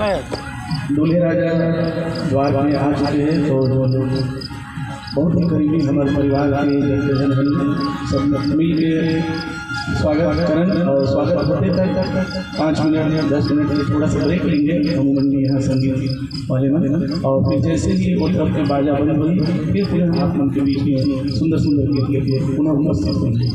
दूल्हे राजा द्वार में आ चुके हैं। तो बहुत ही करीबी हमारे परिवार के जन सब मिल के स्वागत करें और स्वागत होते तक 5 मिनट या 10 मिनट में थोड़ा सा ब्रेक लेंगे अमूमन यहाँ संगीत वाले में। और फिर जैसे ही वो तरफ में बाजा बंद होगी फिर पुनः आप मन के बीच में सुंदर सुंदर गीत पुनः उपस्थित होंगे।